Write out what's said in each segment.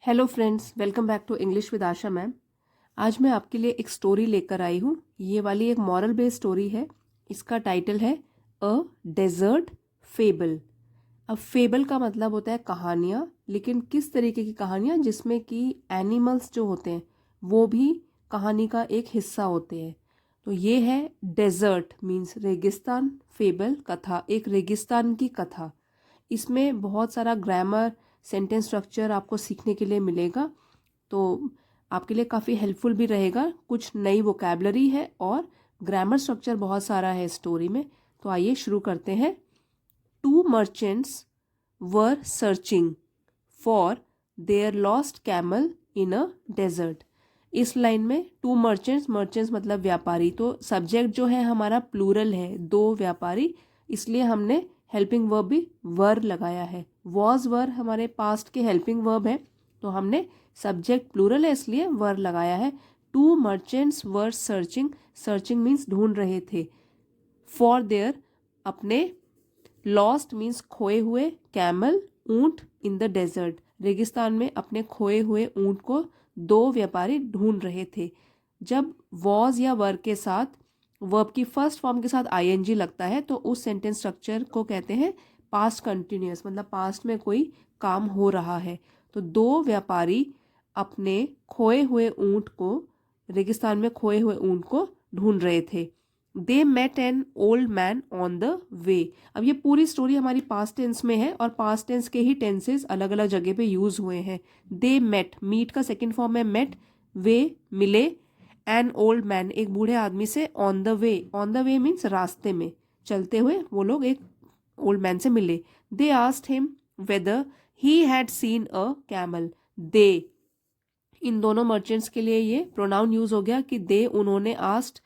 Hello friends, welcome back to English with Asha ma'am. आज मैं आपके लिए एक स्टोरी लेकर आई हूँ। ये वाली एक मॉरल बेस्ड स्टोरी है। इसका टाइटल है अ डेजर्ट फेबल। अब फेबल का मतलब होता है कहानियाँ, लेकिन किस तरीके की कहानियाँ जिसमें कि एनिमल्स जो होते हैं वो भी कहानी का एक हिस्सा होते हैं। तो ये है डेजर्ट मीन्स रेगिस्तान, फेबल कथा, एक रेगिस्तान की कथा। इसमें बहुत सारा ग्रामर, सेंटेंस स्ट्रक्चर आपको सीखने के लिए मिलेगा, तो आपके लिए काफ़ी हेल्पफुल भी रहेगा। कुछ नई वोकैबलरी है और ग्रामर स्ट्रक्चर बहुत सारा है स्टोरी में। तो आइए शुरू करते हैं। Two merchants were searching for their lost camel in a desert. इस लाइन में टू मर्चेंट्स, मर्चेंट्स मतलब व्यापारी, तो सब्जेक्ट जो है हमारा प्लूरल है, दो व्यापारी, इसलिए हमने हेल्पिंग वर्ब भी वर लगाया है। वॉज वर हमारे पास्ट के हेल्पिंग वर्ब है, तो हमने सब्जेक्ट प्लूरल है इसलिए वर लगाया है। Two merchants were searching, searching means ढूंढ रहे थे, फॉर देयर अपने, लॉस्ट मीन्स खोए हुए, कैमल ऊंट, इन द डेजर्ट रेगिस्तान में अपने खोए हुए ऊंट को दो व्यापारी ढूंढ रहे थे। जब वॉज या वर के साथ वर्ब की फर्स्ट फॉर्म के साथ आईएनजी लगता है तो उस सेंटेंस स्ट्रक्चर को कहते हैं पास्ट कंटिन्यूअस, मतलब पास्ट में कोई काम हो रहा है। तो दो व्यापारी अपने खोए हुए ऊंट को, रेगिस्तान में खोए हुए ऊंट को ढूंढ रहे थे। They met an old man on the way. अब ये पूरी स्टोरी हमारी पास्ट टेंस में है और पास्ट टेंस के ही टेंसेस अलग अलग जगह पे यूज हुए हैं। दे मेट, मीट का सेकंड फॉर्म है मेट, वे मिले, एन ओल्ड मैन एक बूढ़े आदमी से, on the way, on the way means रास्ते में चलते हुए वो लोग एक ओल्ड मैन से मिले। They asked him whether he had seen a camel. They, इन दोनों मर्चेंट्स के लिए ये प्रोनाउन यूज हो गया कि दे, उन्होंने, आस्क्ड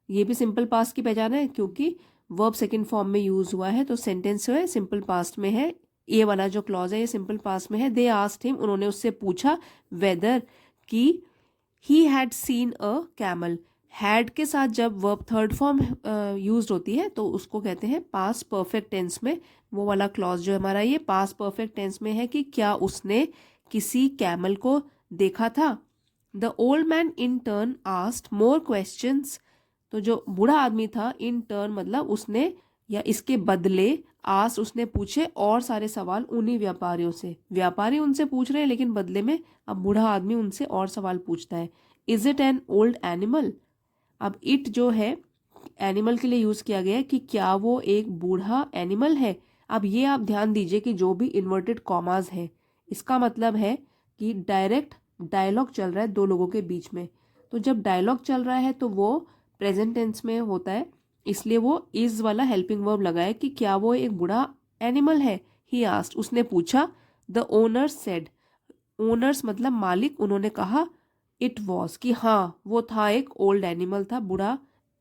ये भी सिंपल पास्ट की पहचान है क्योंकि वर्ब सेकंड फॉर्म में यूज हुआ है, तो सेंटेंस जो है सिंपल पास्ट में है। ये वाला जो क्लॉज है ये सिंपल पास्ट में है। दे आस्क्ड हिम, उन्होंने उससे पूछा, वेदर कि ही had seen a camel. Had के साथ जब वर्ब थर्ड फॉर्म यूज होती है तो उसको कहते हैं पास्ट परफेक्ट टेंस में। वो वाला क्लॉज जो हमारा ये पास्ट परफेक्ट टेंस में है कि क्या उसने किसी कैमल को देखा था। The old man in turn asked more questions. तो जो बूढ़ा आदमी था, इन टर्न मतलब उसने या इसके बदले, आस्क्ड उसने पूछे और सारे सवाल उन्हीं व्यापारियों से। व्यापारी उनसे पूछ रहे हैं लेकिन बदले में अब बूढ़ा आदमी उनसे और सवाल पूछता है। Is it an old animal. अब इट जो है एनिमल के लिए यूज किया गया है कि क्या वो एक बूढ़ा एनिमल है। अब ये आप ध्यान दीजिए कि जो भी इन्वर्टेड कॉमास है इसका मतलब है कि डायरेक्ट डायलॉग चल रहा है दो लोगों के बीच में। तो जब डायलॉग चल रहा है तो वो प्रेजेंट टेंस में होता है, इसलिए वो इज वाला हेल्पिंग वर्ब लगाए कि क्या वो एक बूढ़ा एनिमल है। ही आस्क्ड, उसने पूछा। द ओनर्स सेड, ओनर्स मतलब मालिक, उन्होंने कहा। इट वॉज कि हाँ वो था, एक ओल्ड एनिमल था, बूढ़ा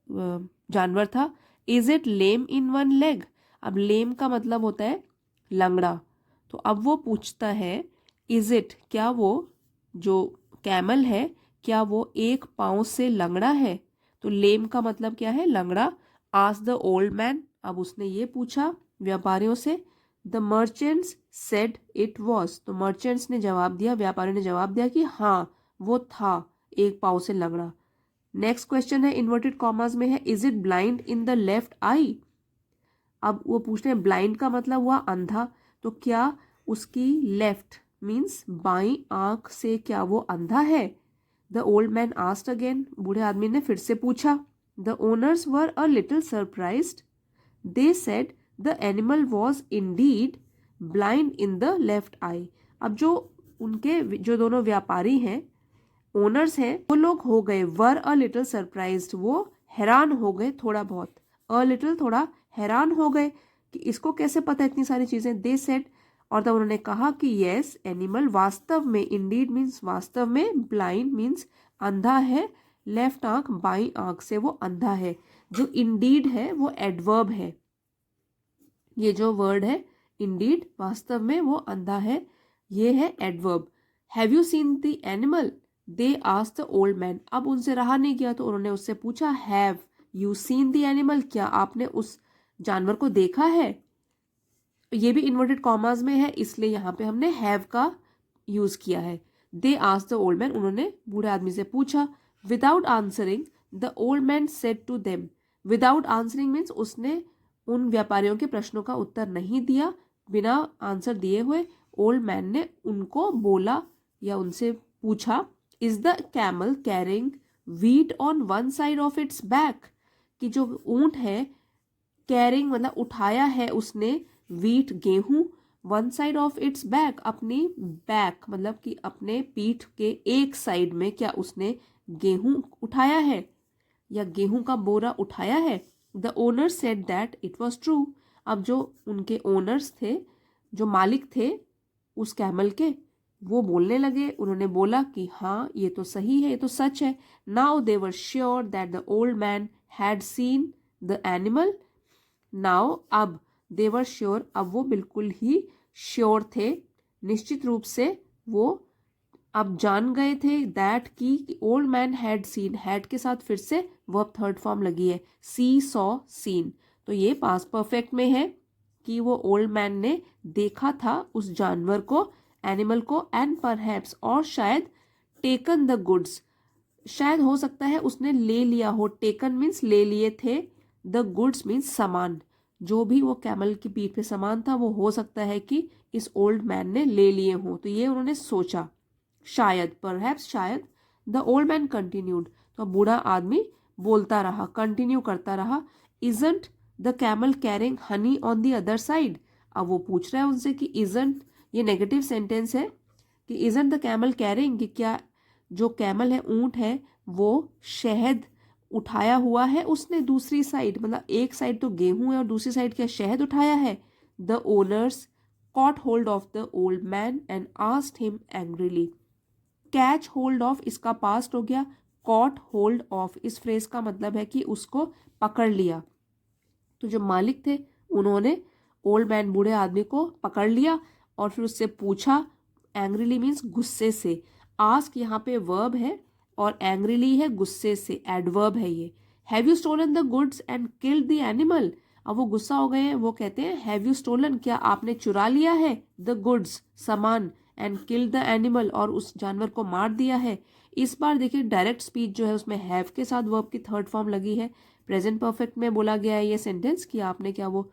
जानवर था। Is it lame in one leg. अब लेम का मतलब होता है लंगड़ा, तो अब वो पूछता है इज इट, क्या वो जो कैमल है क्या वो एक पाँव से लंगड़ा है। तो लेम का मतलब क्या है, लंगड़ा। आस्क्ड द ओल्ड मैन, अब उसने ये पूछा व्यापारियों से। The merchants said it was, तो मर्चेंट्स ने जवाब दिया, व्यापारी ने जवाब दिया कि हाँ वो था एक पाँव से लंगड़ा। नेक्स्ट क्वेश्चन है इन्वर्टेड कॉमास में है, is it blind in the left eye. अब वो पूछते हैं ब्लाइंड का मतलब हुआ अंधा, तो क्या उसकी लेफ्ट मीन्स बाई आंख से क्या वो अंधा है। The old man asked again, बूढ़े आदमी ने फिर से पूछा। The owners were a little surprised. They said the animal was indeed blind in the left eye. अब जो उनके जो दोनों व्यापारी हैं, ओनर्स हैं, वो लोग हो गए, वर अ लिटिल सरप्राइज्ड, वो हैरान हो गए थोड़ा बहुत, अ लिटिल थोड़ा हैरान हो गए कि इसको कैसे पता इतनी सारी चीजें। दे सेड, और तब उन्होंने कहा कि यस एनिमल वास्तव में, इंडीड मीन्स वास्तव में, ब्लाइंड मीन्स अंधा है, लेफ्ट आंख बाई आंख से वो अंधा है। जो इंडीड है वो एडवर्ब है, ये जो वर्ड है इंडीड वास्तव में वो अंधा है, ये है adverb. Have you seen the animal, they asked the old man. अब उनसे रहा नहीं गया तो उन्होंने उससे पूछा, have you seen the animal, क्या आपने उस जानवर को देखा है। ये भी इन्वर्टेड कॉमास में है इसलिए यहाँ पे हमने हैव का यूज किया है। They asked the old man, उन्होंने बूढ़े आदमी से पूछा. Without answering the old man said to them. Without answering means उसने उन व्यापारियों के प्रश्नों का उत्तर नहीं दिया. बिना आंसर दिए हुए ओल्ड मैन ने उनको बोला या उनसे पूछा, is the camel carrying wheat on one side of its back. कि जो ऊंट है, कैरिंग मतलब उठाया है उसने, व्हीट गेहूं, one side of its back अपनी बैक मतलब कि अपने पीठ के एक साइड में क्या उसने गेहूं उठाया है या गेहूं का बोरा उठाया है. The owner said that it was true. अब जो उनके ओनर्स थे, जो मालिक थे उस कैमल के, वो बोलने लगे. उन्होंने बोला कि हाँ ये तो सही है, ये तो सच है. Now they were sure that the old man had seen the animal. Now अब दे वर श्योर, अब वो बिल्कुल ही श्योर थे, निश्चित रूप से वो अब जान गए थे दैट की old man had seen. Had के साथ फिर से वर्ब थर्ड फॉर्म लगी है, सी सॉ सीन. तो ये पास्ट परफेक्ट में है कि वो ओल्ड मैन ने देखा था उस जानवर को, एनिमल को, एंड परहैप्स और शायद टेकन द गुड्स, शायद हो सकता है उसने ले लिया हो. टेकन मीन्स ले लिए थे, द गुड्स मीन्स सामान. जो भी वो कैमल की पीठ पे सामान था वो हो सकता है कि इस ओल्ड मैन ने ले लिए हों. तो ये उन्होंने सोचा, शायद, परहैप्स शायद. द ओल्ड मैन कंटिन्यूड, तो बूढ़ा आदमी बोलता रहा, कंटिन्यू करता रहा. Isn't the camel carrying Honey on the other side. अब वो पूछ रहा है उनसे कि इजंट, ये नेगेटिव सेंटेंस है कि इजंट द कैमल कैरिंग, कि क्या जो कैमल है, ऊंट है, वो शहद उठाया हुआ है उसने दूसरी साइड, मतलब एक साइड तो गेहूं है और दूसरी साइड क्या शहद उठाया है. The owners caught hold of the old man and asked him angrily. Catch hold of इसका पास्ट हो गया, कॉट होल्ड ऑफ इस फ्रेज का मतलब है कि उसको पकड़ लिया. तो जो मालिक थे उन्होंने ओल्ड मैन बूढ़े आदमी को पकड़ लिया और फिर उससे पूछा. एंग्रीली मीन्स गुस्से से. आस्क यहाँ पे वर्ब है और एंग्रीली है गुस्से से, एडवर्ब है ये. Have you stolen the goods and killed the animal. अब वो गुस्सा हो गए हैं, वो कहते हैं हैव यू स्टोलन, क्या आपने चुरा लिया है, द गुड्स सामान, एंड किल द एनिमल और उस जानवर को मार दिया है. इस बार देखिए डायरेक्ट स्पीच जो है उसमें हैव के साथ वर्ब की थर्ड फॉर्म लगी है. प्रेजेंट परफेक्ट में बोला गया है ये सेंटेंस कि आपने क्या वो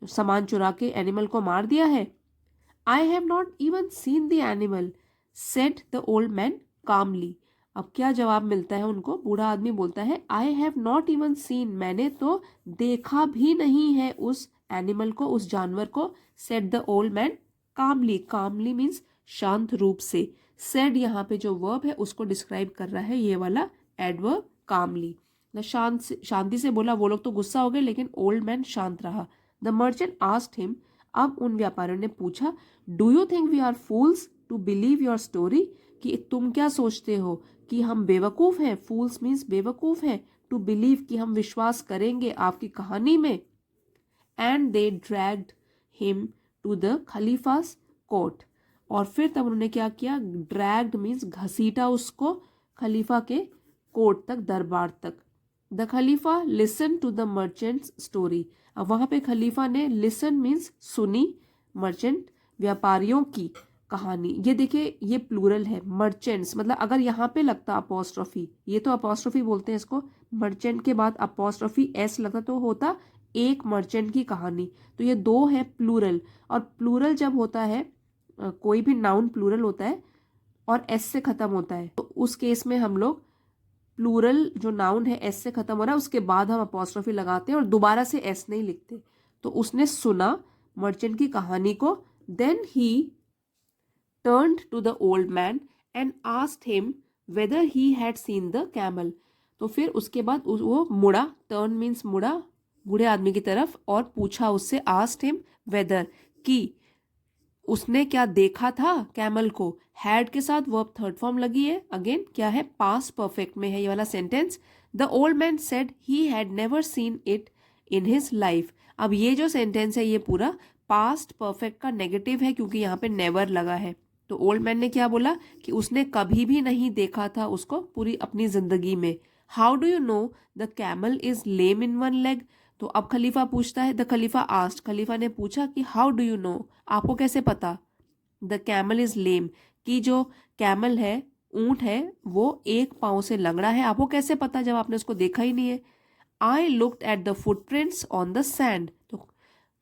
सामान चुरा के एनिमल को मार दिया है. I have not even seen the animal said the old man calmly. अब क्या जवाब मिलता है उनको, बूढ़ा आदमी बोलता है I have not even scene, मैंने तो देखा भी नहीं है उस एनिमल को, उस जानवर को. Said the old man calmly. Calmly means शांत रूप से. सेड यहाँ पे जो वर्ब है उसको डिस्क्राइब कर रहा है ये वाला एडवर्ब कामली. शांति से बोला. वो लोग तो गुस्सा हो गए लेकिन ओल्ड मैन शांत रहा. द मर्चेंट आस्क्ड हिम, अब उन व्यापारियों ने पूछा, do you think we are fools to believe your story, कि तुम क्या सोचते हो कि हम बेवकूफ़ हैं. फूल्स मीन्स बेवकूफ़ हैं. टू बिलीव कि हम विश्वास करेंगे आपकी कहानी में. And they dragged him to the Khalifa's court. और फिर तब उन्होंने क्या किया, ड्रैग्ड मीन्स घसीटा उसको खलीफा के कोर्ट तक, दरबार तक. The khalifa listen to the merchants story. अब वहाँ पे खलीफा ने, लिसन मीन्स सुनी, मर्चेंट व्यापारियों की कहानी. ये देखिए ये प्लूरल है, मर्चेंट्स, मतलब अगर यहाँ पे लगता अपोस्ट्रोफी, ये तो अपोस्ट्रोफी बोलते हैं इसको, मर्चेंट के बाद अपोस्ट्रोफी एस लगता तो होता एक मर्चेंट की कहानी. तो ये दो है प्लूरल, और प्लूरल जब होता है, कोई भी नाउन प्लूरल होता है और एस से खत्म होता है, तो उस केस में हम लोग प्लूरल जो नाउन है एस से खत्म हो रहा है उसके बाद हम अपोस्ट्रोफी लगाते हैं और दोबारा से एस नहीं लिखते. तो उसने सुना मर्चेंट की कहानी को. Then he turned to the old man and asked him whether he had seen the camel. तो फिर उसके बाद वो मुड़ा, turn means मुड़ा बूढ़े आदमी की तरफ और पूछा उससे, asked him whether, कि उसने क्या देखा था कैमल को. हैड के साथ वर्ब थर्ड फॉर्म लगी है, अगेन क्या है, पास्ट परफेक्ट में है ये वाला sentence. The old man said he had never seen it in his life. अब ये जो सेंटेंस है ये पूरा पास्ट परफेक्ट का नेगेटिव है क्योंकि यहाँ पे नेवर लगा है. तो ओल्ड मैन ने क्या बोला कि उसने कभी भी नहीं देखा था उसको पूरी अपनी जिंदगी में. How do you know the camel is lame in one leg. तो अब खलीफा पूछता है, द खलीफा आस्ट, खलीफा ने पूछा कि हाउ डू यू नो, आपको कैसे पता, द कैमल इज लेम, कि जो कैमल है, ऊंट है, वो एक पाँव से लंगड़ा है। आपको कैसे पता जब आपने उसको देखा ही नहीं है? I looked at the footprints on the sand. तो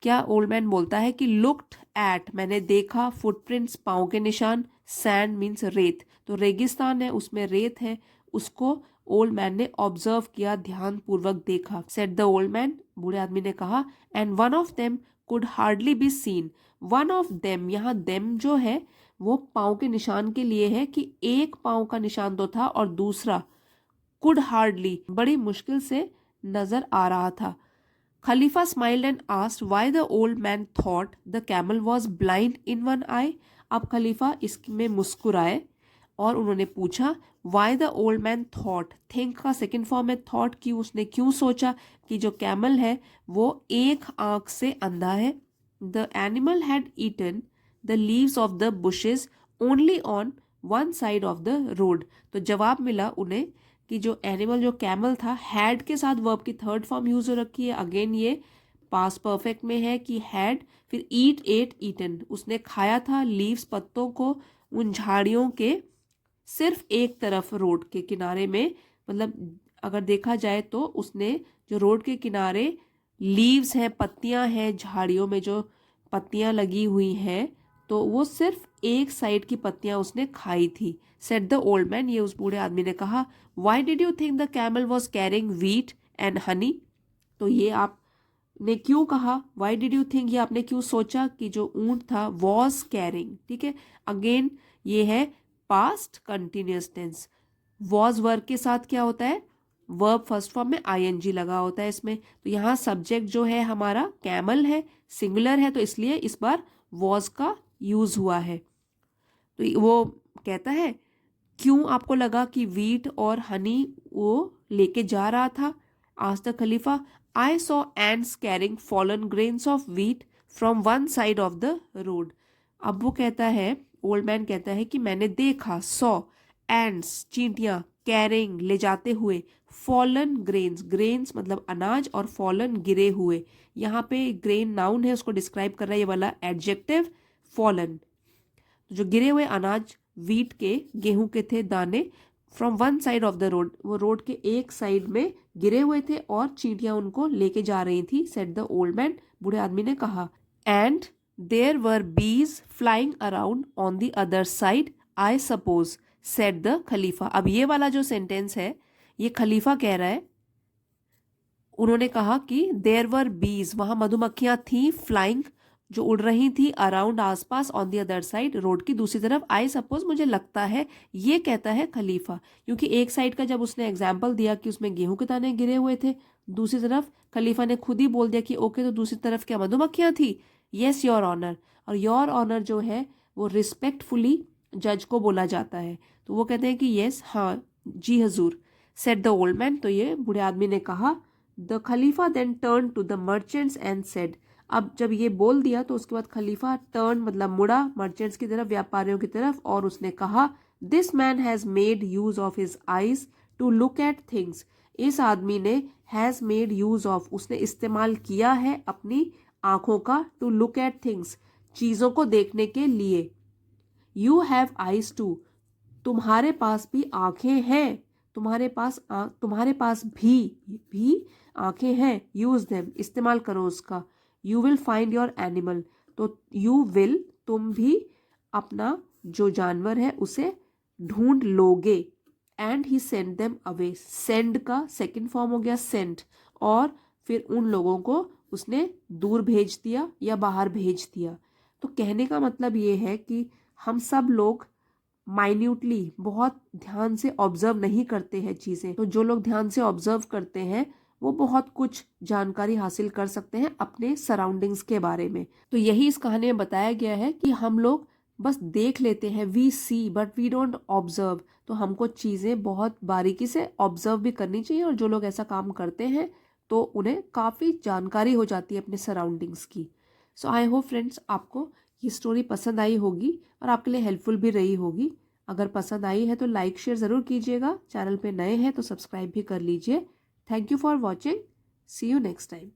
क्या ओल्ड मैन बोलता है कि लुक्ड एट, मैंने देखा, फुटप्रिंट्स पाँव के निशान, सैंड मीन्स रेत, तो रेगिस्तान है उसमें रेत है, उसको ओल्ड मैन ने ऑब्जर्व किया, ध्यान पूर्वक देखा। सेड द ओल्ड मैन, बूढ़े आदमी ने कहा, and one of them could hardly be seen. One of them, यहाँ देम जो है वो पाँव के निशान के लिए है कि एक पाँव का निशान तो था और दूसरा कुड हार्डली, बड़ी मुश्किल से नजर आ रहा था। Khalifa smiled and asked why the old man thought the camel was blind in one eye. अब खलीफा इसमें मुस्कुराए और उन्होंने पूछा why the old man thought, think का सेकेंड फॉर्म है थॉट, कि उसने क्यों सोचा कि जो कैमल है वो एक आंख से अंधा है। The animal had eaten the leaves of the bushes only on one side of the road. तो जवाब मिला उन्हें कि जो एनिमल, जो कैमल था, हैड के साथ वर्ब की थर्ड फॉर्म यूज हो रखी है। अगेन ये पास्ट परफेक्ट में है कि हैड, फिर ईट, एट, ईटन, उसने खाया था लीव्स, पत्तों को, उन झाड़ियों के सिर्फ एक तरफ रोड के किनारे में। मतलब अगर देखा जाए तो उसने जो रोड के किनारे लीव्स हैं, पत्तियां हैं, झाड़ियों में जो पत्तियां लगी हुई हैं, तो वो सिर्फ एक साइड की पत्तियां उसने खाई थी। सेड द ओल्ड मैन, ये उस बूढ़े आदमी ने कहा, why did you think the camel was carrying wheat and honey. तो ये आपने क्यों कहा, व्हाई डिड यू थिंक, ये आपने क्यों सोचा कि जो ऊंट था वॉज कैरिंग, ठीक है। अगेन ये है past continuous tense. Was verb के साथ क्या होता है, वर्ब फर्स्ट फॉर्म में आईएनजी लगा होता है इसमें। तो यहाँ सब्जेक्ट जो है हमारा कैमल है, सिंगुलर है, तो इसलिए इस बार वॉज का यूज हुआ है। तो वो कहता है क्यों आपको लगा कि वीट और हनी वो लेके जा रहा था। आज the Khalifa, I saw ends carrying fallen grains of wheat from one side of the road. अब वो कहता है, ओल्ड मैन कहता है कि मैंने देखा, सॉ, एंड्स चींटियां, कैरिंग ले जाते हुए, फॉलन ग्रेन्स, ग्रेन्स मतलब अनाज, और फॉलन गिरे हुए। यहाँ पे ग्रेन नाउन है, उसको डिस्क्राइब कर रहा है ये वाला एडजेक्टिव फॉलन। जो गिरे हुए अनाज वीट के, गेहूं के थे दाने, from one side of the road, वो रोड के एक साइड में गिरे हुए थे और चींटियां उनको लेके जा रही थी। सेड द ओल्ड मैन, बूढ़े आदमी ने कहा, and there were bees flying around on the other side I suppose, said the Khalifa. अब ये वाला जो सेंटेंस है ये खलीफा कह रहा है, उन्होंने कहा कि देयर वर बीज, वहां मधुमक्खियां थी, फ्लाइंग जो उड़ रही थी, अराउंड आसपास, on the other side road की दूसरी तरफ, आई सपोज मुझे लगता है, ये कहता है खलीफा, क्योंकि एक साइड का जब उसने एग्जाम्पल दिया कि उसमें गेहूं के दाने गिरे हुए थे, दूसरी तरफ खलीफा ने खुद ही बोल दिया कि ओके, तो दूसरी तरफ क्या मधुमक्खियां थी। येस योर ऑनर, और योर ऑनर जो है वो रिस्पेक्टफुली जज को बोला जाता है, तो वो कहते हैं कि येस, हाँ जी हजूर। सेड द ओल्ड मैन, तो ये बूढ़े आदमी ने कहा। The khalifa then turn to the merchants and said, अब जब ये बोल दिया तो उसके बाद खलीफा टर्न मतलब मुड़ा मर्चेंट्स की तरफ, व्यापारियों की तरफ, और उसने कहा, this man has made use of his eyes to look at things. इस आदमी ने हैज मेड यूज ऑफ, उसने इस्तेमाल किया है अपनी आंखों का, टू लुक एट थिंग्स, चीजों को देखने के लिए। यू हैव आईज टू, तुम्हारे पास भी आंखें हैं, तुम्हारे पास भी आंखें हैं। यूज देम, इस्तेमाल करो उसका। You will find your animal, तो यू विल, तुम भी अपना जो जानवर है उसे ढूंढ लोगे। And he send them away, send का सेकंड फॉर्म हो गया सेंड, और फिर उन लोगों को उसने दूर भेज दिया या बाहर भेज दिया। तो कहने का मतलब ये है कि हम सब लोग माइन्यूटली, बहुत ध्यान से ऑब्जर्व नहीं करते हैं चीज़ें, तो जो लोग ध्यान से ऑब्जर्व करते हैं वो बहुत कुछ जानकारी हासिल कर सकते हैं अपने सराउंडिंग्स के बारे में। तो यही इस कहानी में बताया गया है कि हम लोग बस देख लेते हैं, we see but we don't observe, तो हमको चीज़ें बहुत बारीकी से ऑब्जर्व भी करनी चाहिए, और जो लोग ऐसा काम करते हैं तो उन्हें काफ़ी जानकारी हो जाती है अपने सराउंडिंग्स की। सो आई होप फ्रेंड्स आपको ये स्टोरी पसंद आई होगी और आपके लिए हेल्पफुल भी रही होगी। अगर पसंद आई है तो लाइक शेयर ज़रूर कीजिएगा, चैनल पे नए हैं तो सब्सक्राइब भी कर लीजिए। Thank you for watching, see you next time.